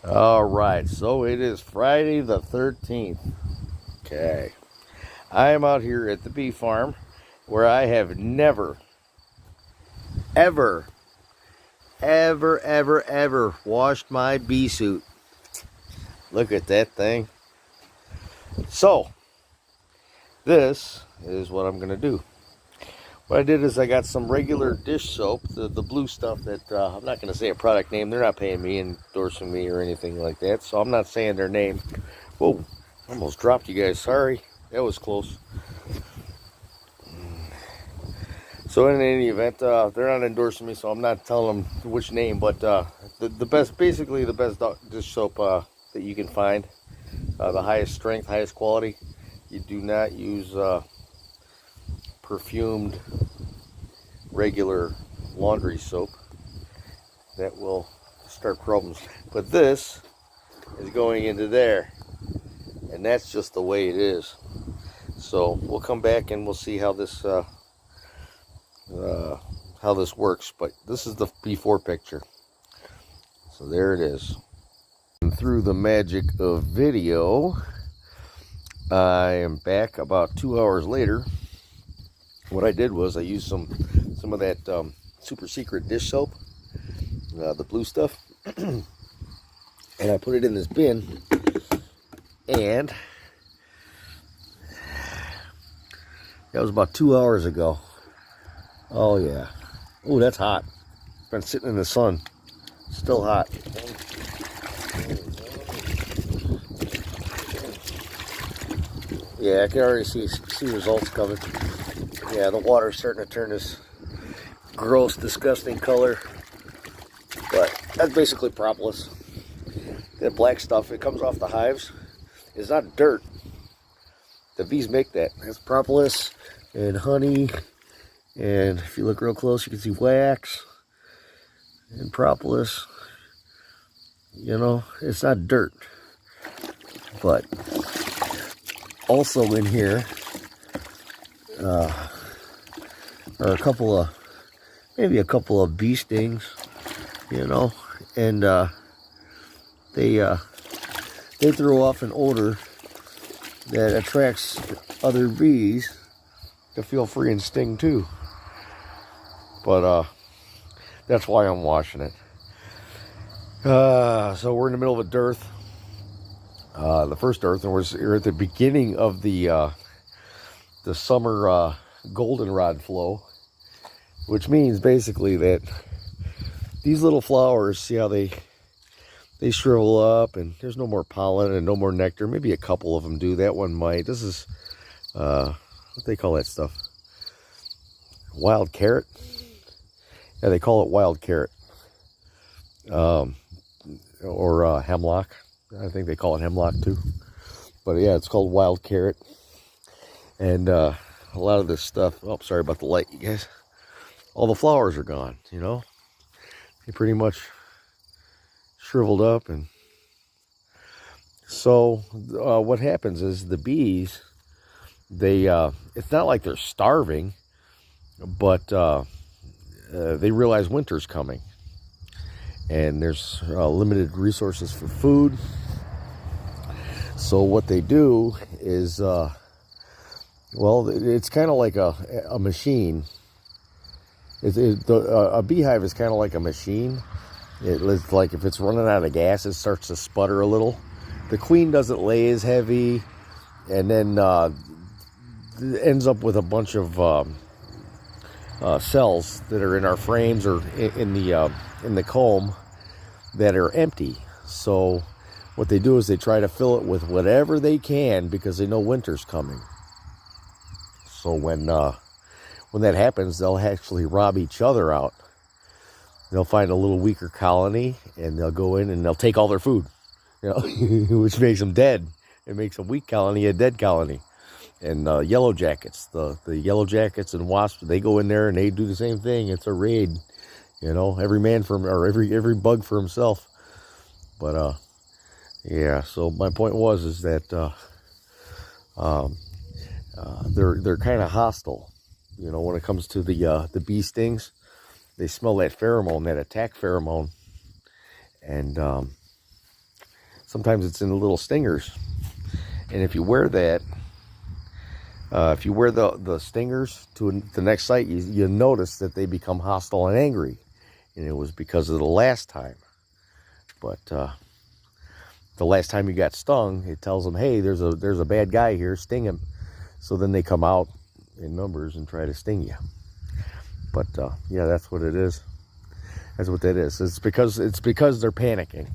All right, so it is Friday the 13th. Okay. I am out here at the bee farm where I have never, ever, ever washed my bee suit. Look at that thing. So, this is what I'm going to do. What I did is I got some regular dish soap, the blue stuff that, I'm not going to say a product name. They're not paying me, endorsing me or anything like that. So I'm not saying their name. Whoa, almost dropped you guys. Sorry, that was close. So in any event, they're not endorsing me, so I'm not telling them which name. But the best, basically the best dish soap that you can find. The highest strength, highest quality. You do not use perfumed regular laundry soap. That will start problems. But this is going into there, and that's just the way it is. So we'll come back and we'll see how this works. But this is the before picture. So there it is. And through the magic of video, I am back about 2 hours later. What I did was I used some of that super secret dish soap, the blue stuff, and I put it in this bin. And that was about 2 hours ago. Oh yeah. Oh, that's hot. Been sitting in the sun. Still hot. Yeah, I can already see results coming. Yeah, the water's starting to turn this gross, disgusting color. But that's basically propolis. That black stuff, it comes off the hives. It's not dirt. The bees make that. That's propolis and honey. And if you look real close, you can see wax and propolis. You know, it's not dirt. But also in here are maybe a couple of bee stings, you know, and they throw off an odor that attracts other bees to feel free and sting too. But that's why I'm washing it. So we're in the middle of a dearth. The first dearth, and we're at the beginning of the summer goldenrod flow, which means basically that these little flowers, see how they shrivel up, and there's no more pollen and no more nectar. Maybe a couple of them do. That one might. This is what they call that stuff, wild carrot. Yeah, they call it wild carrot, or hemlock. I think they call it hemlock too. But yeah, it's called wild carrot. And a lot of this stuff, oh, sorry about the light, you guys. All the flowers are gone, you know. They pretty much shriveled up. And so what happens is the bees, it's not like they're starving, but they realize winter's coming. And there's limited resources for food. So what they do is, well, it's kind of like a machine. A beehive is kind of like a machine. It's like if it's running out of gas, it starts to sputter a little. The queen doesn't lay as heavy, and then ends up with a bunch of cells that are in our frames or in the comb that are empty. So what they do is they try to fill it with whatever they can because they know winter's coming. So when that happens, they'll actually rob each other out. They'll find a little weaker colony and they'll go in and they'll take all their food, you know, which makes them dead. It makes a weak colony a dead colony. And yellow jackets, the yellow jackets and wasps, they go in there and they do the same thing. It's a raid, you know, every man every bug for himself. But yeah. So my point is that they're kind of hostile, you know, when it comes to the bee stings. They smell that pheromone, that attack pheromone, and sometimes it's in the little stingers. And if you wear that, if you wear the stingers to the next site, you notice that they become hostile and angry. And it was because of the last time. But the last time you got stung, it tells them, hey, there's a bad guy here, sting him. So then they come out in numbers and try to sting you. But yeah, that's what it is. That's what that is. It's because they're panicking.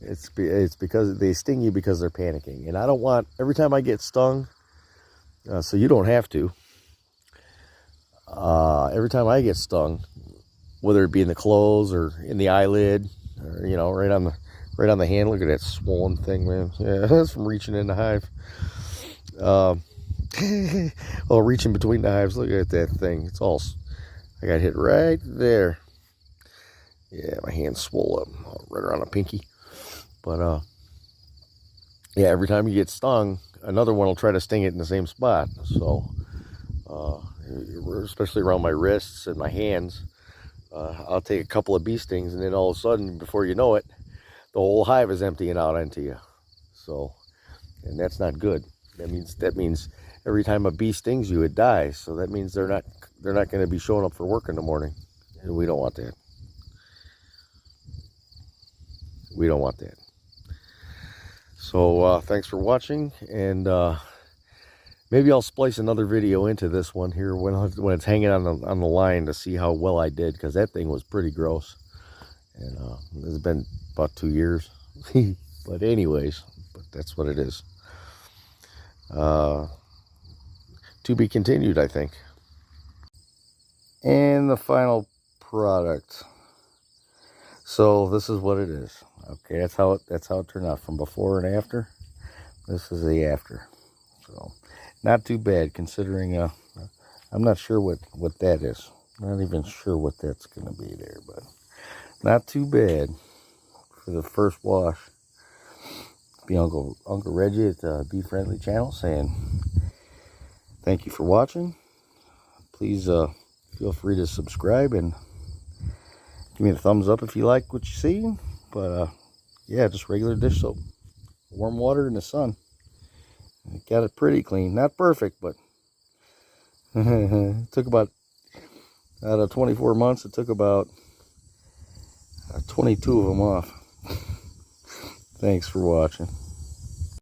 It's because they sting you because they're panicking. And I don't want, every time I get stung, so you don't have to. Every time I get stung, whether it be in the clothes or in the eyelid, or, you know, right on the hand. Look at that swollen thing, man. Yeah, that's from reaching in the hive. Well, reaching between the hives. Look at that thing. It's all. I got hit right there. Yeah, my hand's swole up right around the pinky. But yeah, every time you get stung, another one will try to sting it in the same spot. So, especially around my wrists and my hands, I'll take a couple of bee stings, and then all of a sudden, before you know it, the whole hive is emptying out into you. So, and that's not good. That means every time a bee stings you, it dies. So that means they're not going to be showing up for work in the morning, and we don't want that. We don't want that. So thanks for watching, and maybe I'll splice another video into this one here when it's hanging on the line to see how well I did, because that thing was pretty gross, and it's been about 2 years. But anyways, that's what it is. To be continued, I think. And the final product. So this is what it is. Okay, that's how it turned out from before and after. This is the after. So not too bad considering. I'm not sure what that is. Not even sure what that's gonna be there, but not too bad for the first wash. Be Uncle Reggie at the Bee Friendly channel saying thank you for watching. Please feel free to subscribe and give me a thumbs up if you like what you see. But yeah, just regular dish soap, warm water in the sun. Got it pretty clean, not perfect, but it took about, out of 24 months, it took about 22 of them off. Thanks for watching.